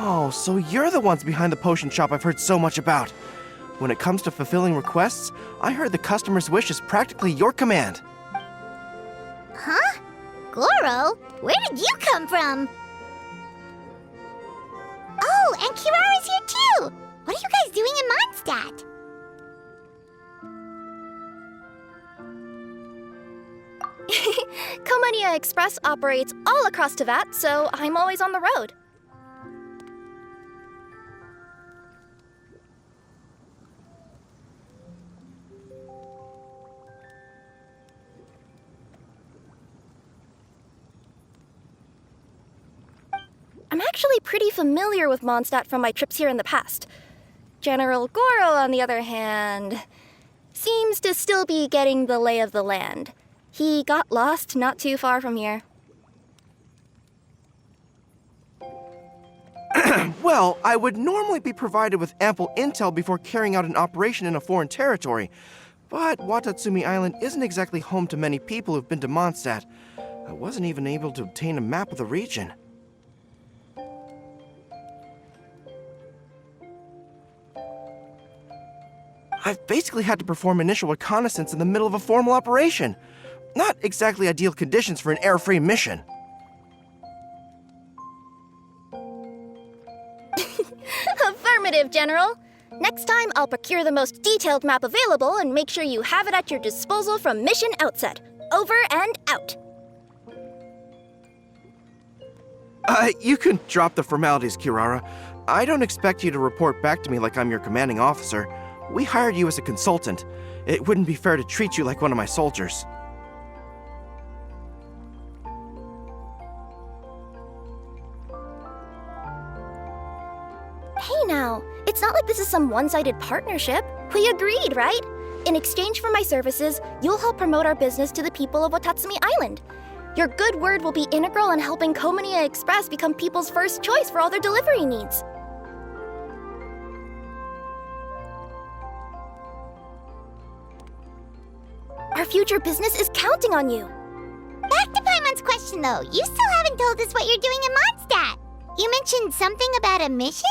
Oh, so you're the ones behind the potion shop I've heard so much about. When it comes to fulfilling requests, I heard the customer's wish is practically your command. Huh? Goro? Where did you come from? Oh, and Kirara's here too! What are you guys doing in Mondstadt? Comania Express operates all across Teyvat, so I'm always on the road. I'm actually pretty familiar with Mondstadt from my trips here in the past. General Goro, on the other hand, seems to still be getting the lay of the land. He got lost not too far from here. Well, I would normally be provided with ample intel before carrying out an operation in a foreign territory, but Watatsumi Island isn't exactly home to many people who've been to Mondstadt. I wasn't even able to obtain a map of the region. I've basically had to perform initial reconnaissance in the middle of a formal operation. Not exactly ideal conditions for an air-free mission. Affirmative, General. Next time, I'll procure the most detailed map available and make sure you have it at your disposal from mission outset. Over and out. You can drop the formalities, Kirara. I don't expect you to report back to me like I'm your commanding officer. We hired you as a consultant. It wouldn't be fair to treat you like one of my soldiers. Hey now, it's not like this is some one-sided partnership. We agreed, right? In exchange for my services, you'll help promote our business to the people of Watatsumi Island. Your good word will be integral in helping Comania Express become people's first choice for all their delivery needs. Our future business is counting on you. Back to Paimon's question, though. You still haven't told us what you're doing in Mondstadt. You mentioned something about a mission?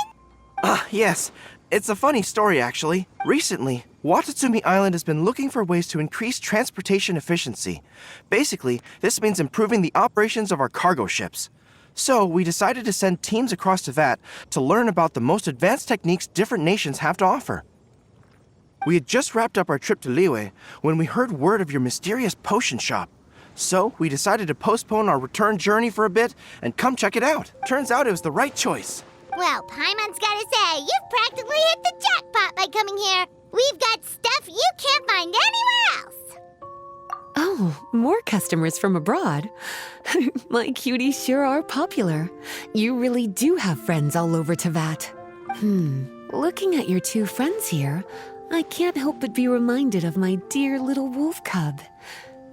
Yes. It's a funny story, actually. Recently, Watatsumi Island has been looking for ways to increase transportation efficiency. Basically, this means improving the operations of our cargo ships. So, we decided to send teams across Teyvat to learn about the most advanced techniques different nations have to offer. We had just wrapped up our trip to Liyue when we heard word of your mysterious potion shop. So, we decided to postpone our return journey for a bit and come check it out. Turns out it was the right choice. Well, Paimon's gotta say, you've practically hit the jackpot by coming here. We've got stuff you can't find anywhere else. Oh, more customers from abroad. My cuties sure are popular. You really do have friends all over Teyvat. Looking at your two friends here, I can't help but be reminded of my dear little wolf cub.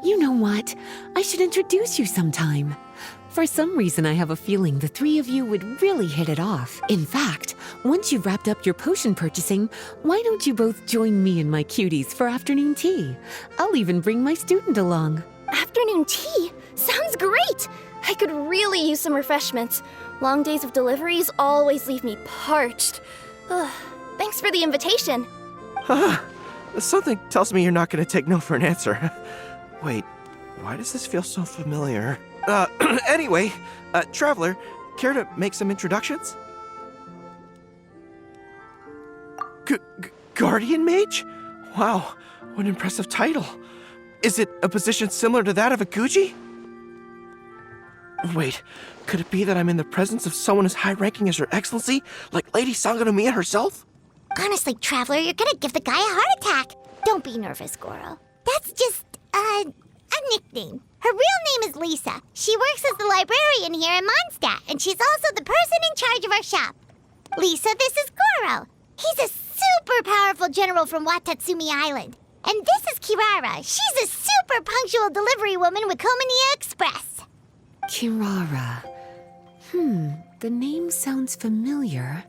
You know what? I should introduce you sometime. For some reason, I have a feeling the three of you would really hit it off. In fact, once you've wrapped up your potion purchasing, why don't you both join me and my cuties for afternoon tea? I'll even bring my student along. Afternoon tea? Sounds great! I could really use some refreshments. Long days of deliveries always leave me parched. Ugh. Thanks for the invitation. Something tells me you're not going to take no for an answer. Wait, why does this feel so familiar? Anyway, Traveler, care to make some introductions? Guardian Mage? Wow, what an impressive title. Is it a position similar to that of a Guji? Wait, could it be that I'm in the presence of someone as high-ranking as Her Excellency, like Lady Sangonomiya herself? Honestly, Traveler, you're gonna give the guy a heart attack. Don't be nervous, Goro. That's just, a nickname. Her real name is Lisa. She works as the librarian here in Mondstadt, and she's also the person in charge of our shop. Lisa, this is Goro. He's a super powerful general from Watatsumi Island. And this is Kirara. She's a super punctual delivery woman with Comania Express. Kirara. The name sounds familiar.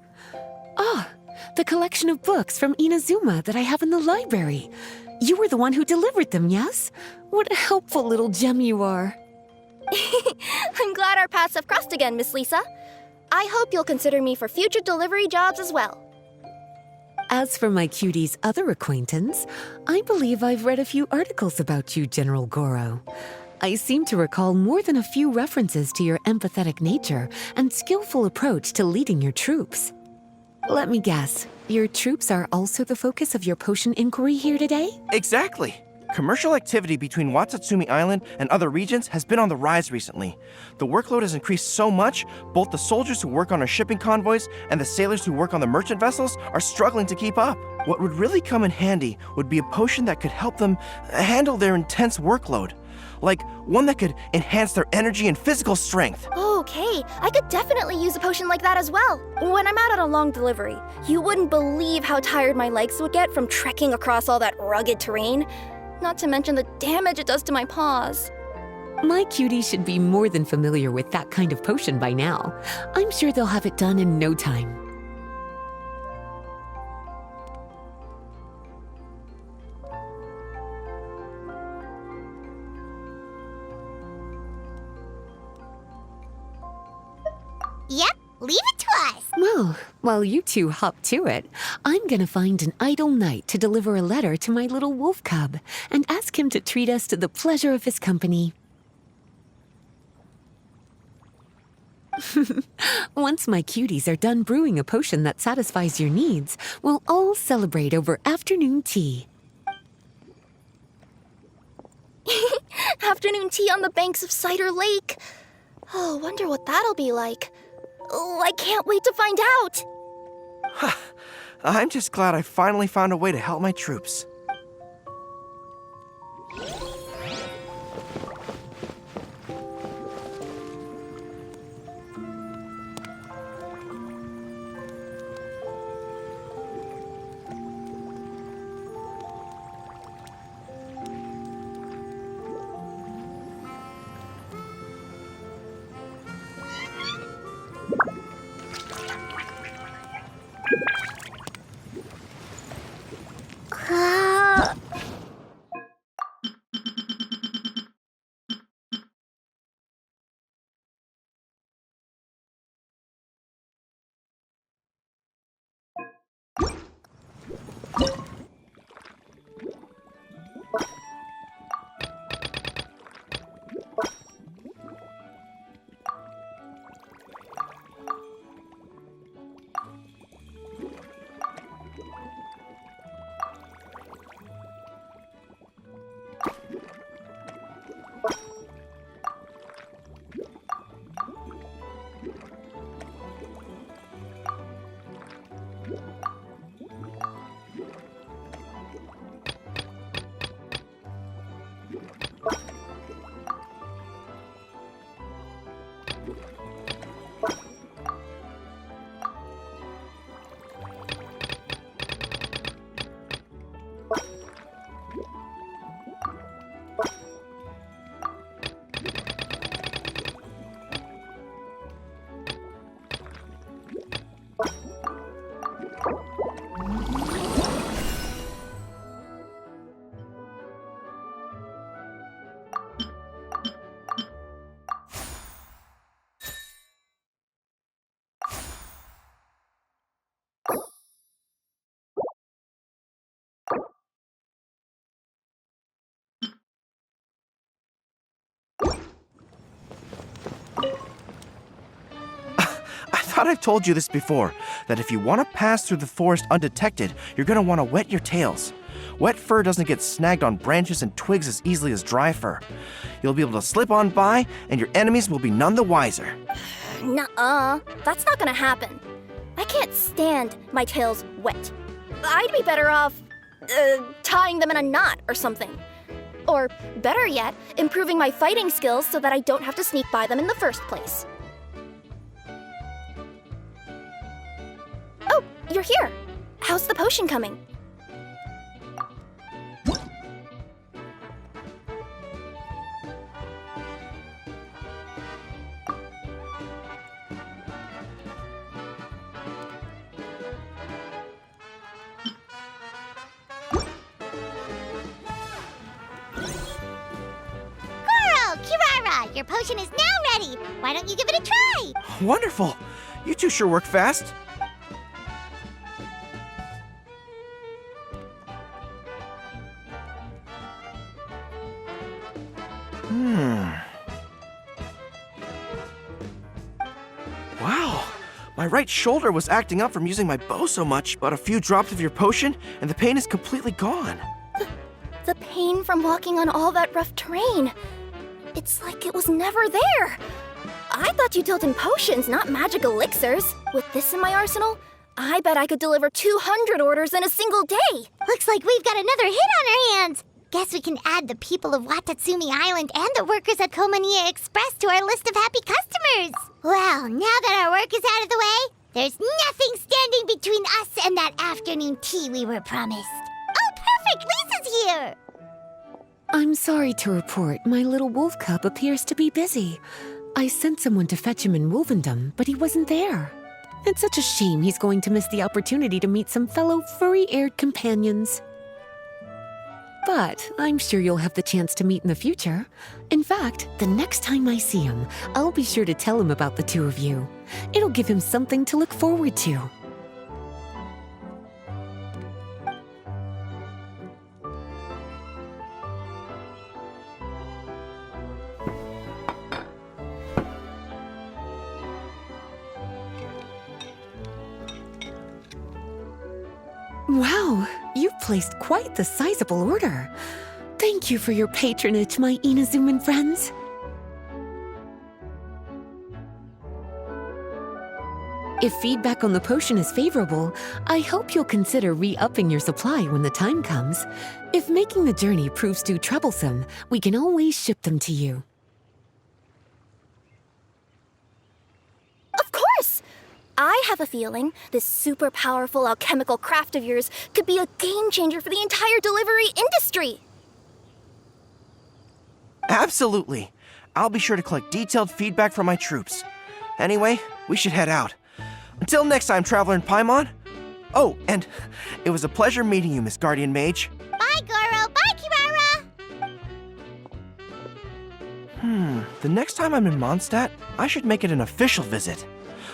Ah, the collection of books from Inazuma that I have in the library. You were the one who delivered them, yes? What a helpful little gem you are. I'm glad our paths have crossed again, Miss Lisa. I hope you'll consider me for future delivery jobs as well. As for my cutie's other acquaintance, I believe I've read a few articles about you, General Goro. I seem to recall more than a few references to your empathetic nature and skillful approach to leading your troops. Let me guess, your troops are also the focus of your potion inquiry here today? Exactly. Commercial activity between Watatsumi Island and other regions has been on the rise recently. The workload has increased so much, both the soldiers who work on our shipping convoys and the sailors who work on the merchant vessels are struggling to keep up. What would really come in handy would be a potion that could help them handle their intense workload. Like one that could enhance their energy and physical strength. Okay, I could definitely use a potion like that as well. When I'm out on a long delivery, you wouldn't believe how tired my legs would get from trekking across all that rugged terrain. Not to mention the damage it does to my paws. My cutie should be more than familiar with that kind of potion by now. I'm sure they'll have it done in no time. Yep, leave it to us. Well, while you two hop to it, I'm gonna find an idle knight to deliver a letter to my little wolf cub and ask him to treat us to the pleasure of his company. Once my cuties are done brewing a potion that satisfies your needs, we'll all celebrate over afternoon tea. Afternoon tea on the banks of Cider Lake. Oh, wonder what that'll be like. Oh, I can't wait to find out. I'm just glad I finally found a way to help my troops. I thought I've told you this before, that if you want to pass through the forest undetected, you're going to want to wet your tails. Wet fur doesn't get snagged on branches and twigs as easily as dry fur. You'll be able to slip on by, and your enemies will be none the wiser. Nuh-uh, that's not gonna happen. I can't stand my tails wet. I'd be better off, tying them in a knot or something. Or, better yet, improving my fighting skills so that I don't have to sneak by them in the first place. Oh, you're here. How's the potion coming? Kirara, your potion is now ready. Why don't you give it a try? Wonderful! You two sure work fast. Wow, my right shoulder was acting up from using my bow so much, but a few drops of your potion and the pain is completely gone. The pain from walking on all that rough terrain. It's like it was never there. I thought you dealt in potions, not magic elixirs. With this in my arsenal, I bet I could deliver 200 orders in a single day. Looks like we've got another hit on our hands. Guess we can add the people of Watatsumi Island and the workers at Komaniya Express to our list of happy customers. Well, now that our work is out of the way, there's nothing standing between us and that afternoon tea we were promised. Oh, perfect! Lisa's here! I'm sorry to report my little wolf cub appears to be busy. I sent someone to fetch him in Wolvendom, but he wasn't there. It's such a shame he's going to miss the opportunity to meet some fellow furry-haired companions. But I'm sure you'll have the chance to meet in the future. In fact, the next time I see him, I'll be sure to tell him about the two of you. It'll give him something to look forward to. Wow, you've placed quite the sizable order. Thank you for your patronage, my Inazuman friends. If feedback on the potion is favorable, I hope you'll consider re-upping your supply when the time comes. If making the journey proves too troublesome, we can always ship them to you. Of course! I have a feeling this super powerful alchemical craft of yours could be a game changer for the entire delivery industry. Absolutely. I'll be sure to collect detailed feedback from my troops. Anyway, we should head out. Until next time, Traveler in Paimon. Oh, and it was a pleasure meeting you, Miss Guardian Mage. Bye, Goro! Bye, Kirara! The next time I'm in Mondstadt, I should make it an official visit.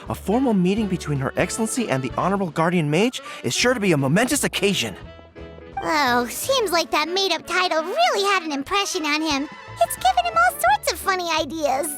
A formal meeting between Her Excellency and the Honorable Guardian Mage is sure to be a momentous occasion. Oh, seems like that made-up title really had an impression on him. It's given him all sorts of funny ideas.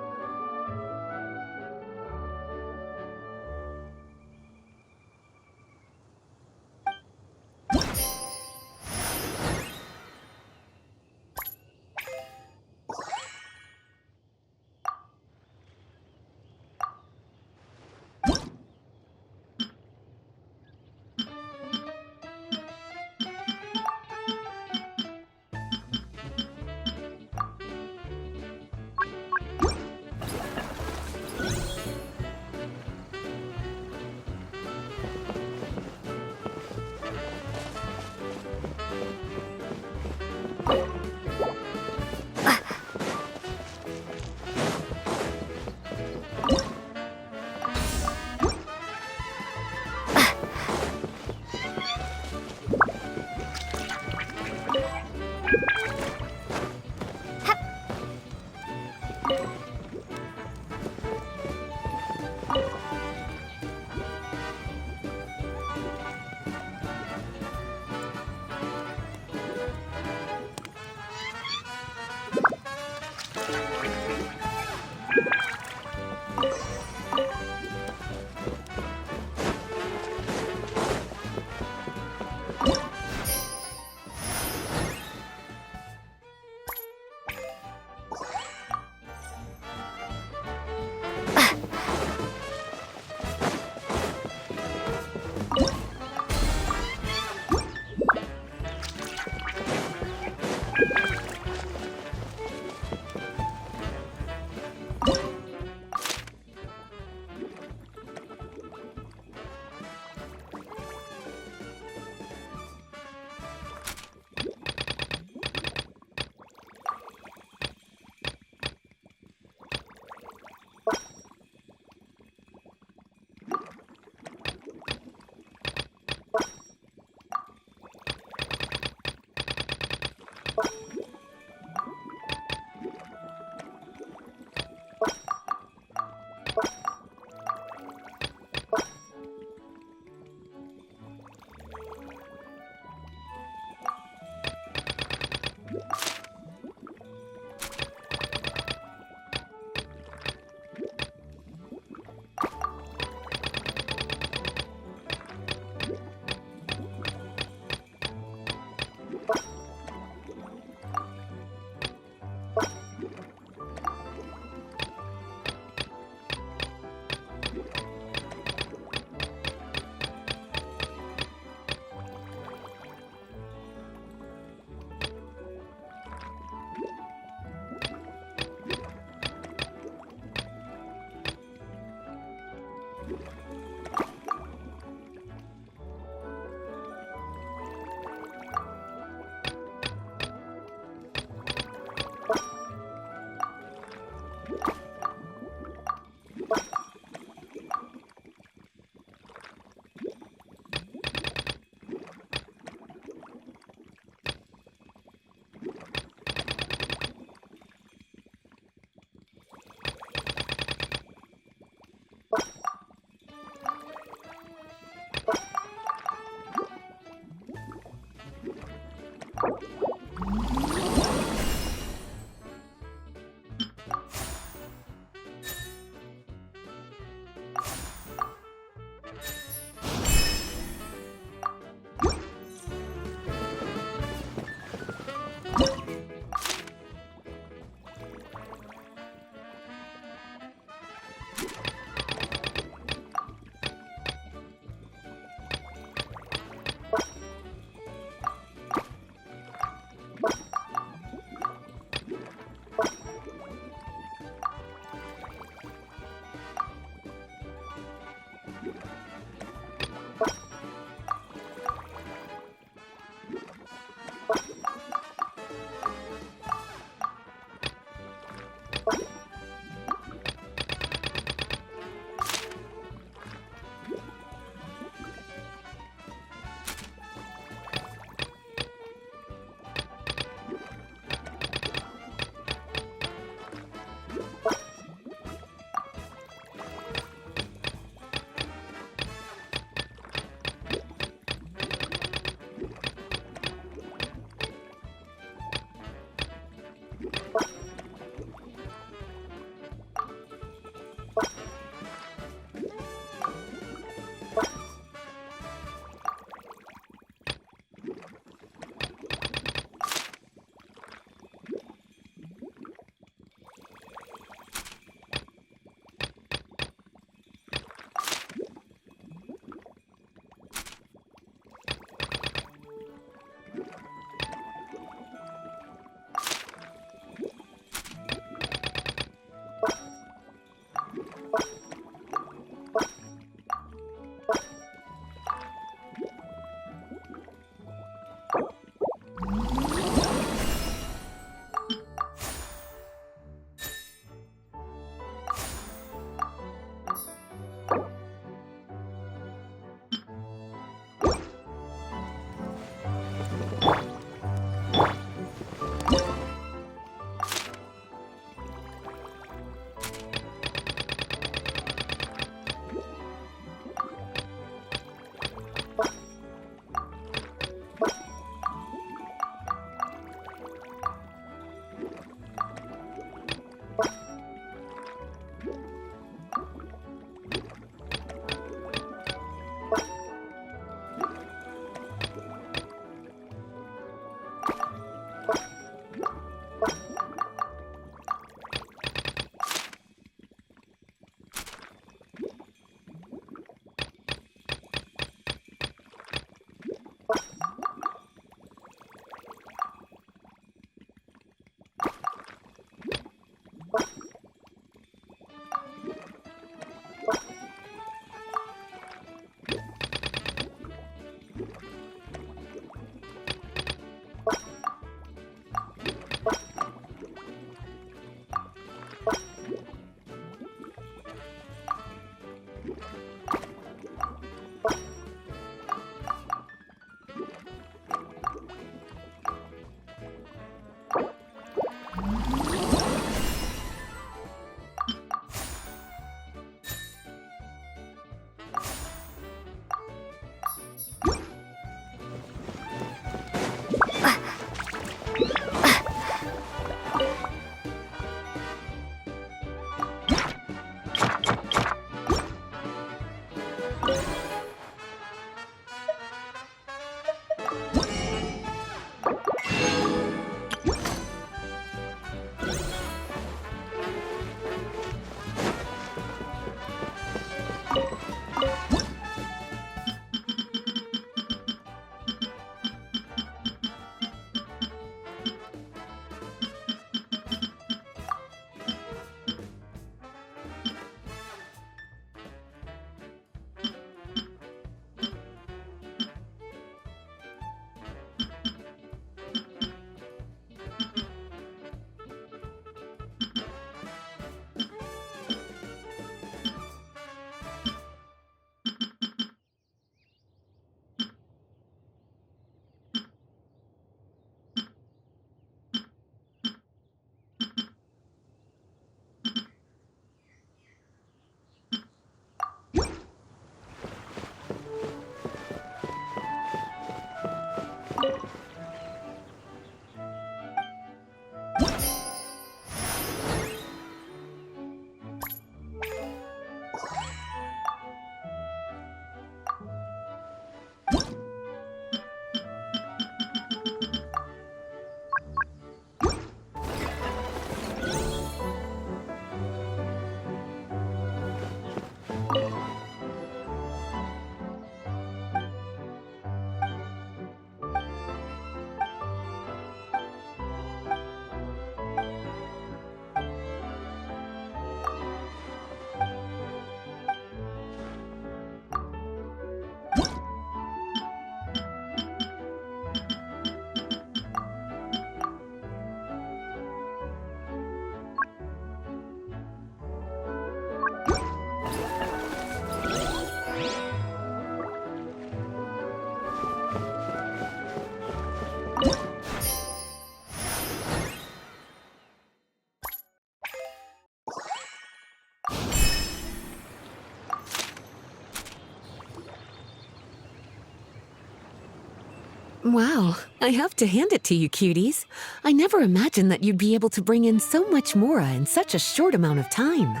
Wow, I have to hand it to you, cuties. I never imagined that you'd be able to bring in so much mora in such a short amount of time.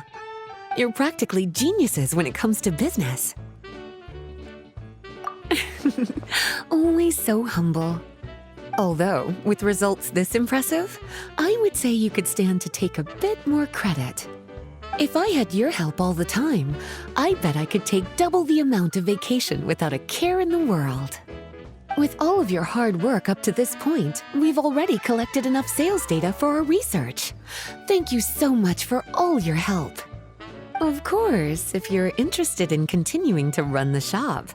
You're practically geniuses when it comes to business. Always so humble. Although, with results this impressive, I would say you could stand to take a bit more credit. If I had your help all the time, I bet I could take double the amount of vacation without a care in the world. With all of your hard work up to this point, we've already collected enough sales data for our research. Thank you so much for all your help. Of course, if you're interested in continuing to run the shop,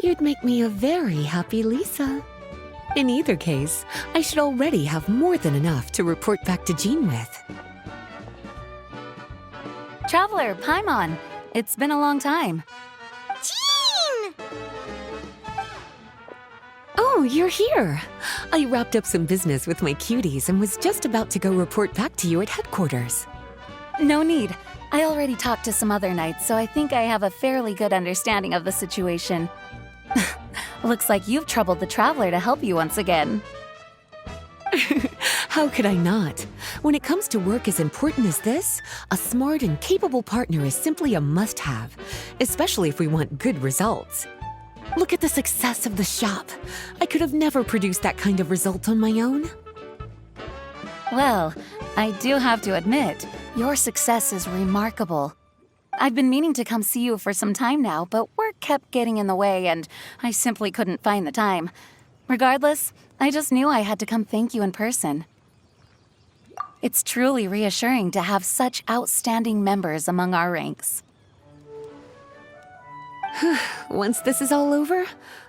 you'd make me a very happy Lisa. In either case, I should already have more than enough to report back to Jean with. Traveler, Paimon, it's been a long time. Jean! Oh, you're here. I wrapped up some business with my cuties and was just about to go report back to you at headquarters. No need. I already talked to some other knights, so I think I have a fairly good understanding of the situation. Looks like you've troubled the Traveler to help you once again. How could I not? When it comes to work as important as this, a smart and capable partner is simply a must-have, especially if we want good results. Look at the success of the shop. I could have never produced that kind of result on my own. Well, I do have to admit, your success is remarkable. I've been meaning to come see you for some time now, but work kept getting in the way and I simply couldn't find the time. Regardless, I just knew I had to come thank you in person. It's truly reassuring to have such outstanding members among our ranks. Once this is all over,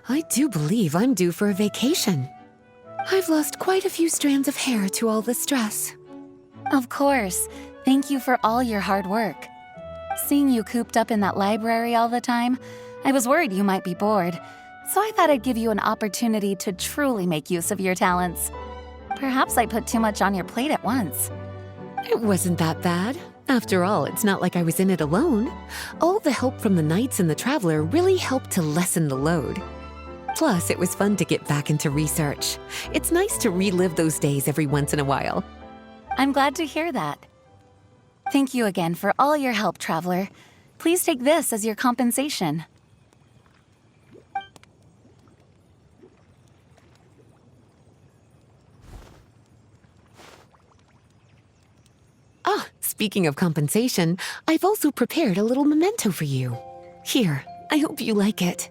I do believe I'm due for a vacation. I've lost quite a few strands of hair to all the stress. Of course. Thank you for all your hard work. Seeing you cooped up in that library all the time, I was worried you might be bored, so I thought I'd give you an opportunity to truly make use of your talents. Perhaps I put too much on your plate at once. It wasn't that bad. After all, it's not like I was in it alone. All the help from the Knights and the Traveler really helped to lessen the load. Plus, it was fun to get back into research. It's nice to relive those days every once in a while. I'm glad to hear that. Thank you again for all your help, Traveler. Please take this as your compensation. Ah, speaking of compensation, I've also prepared a little memento for you. Here, I hope you like it.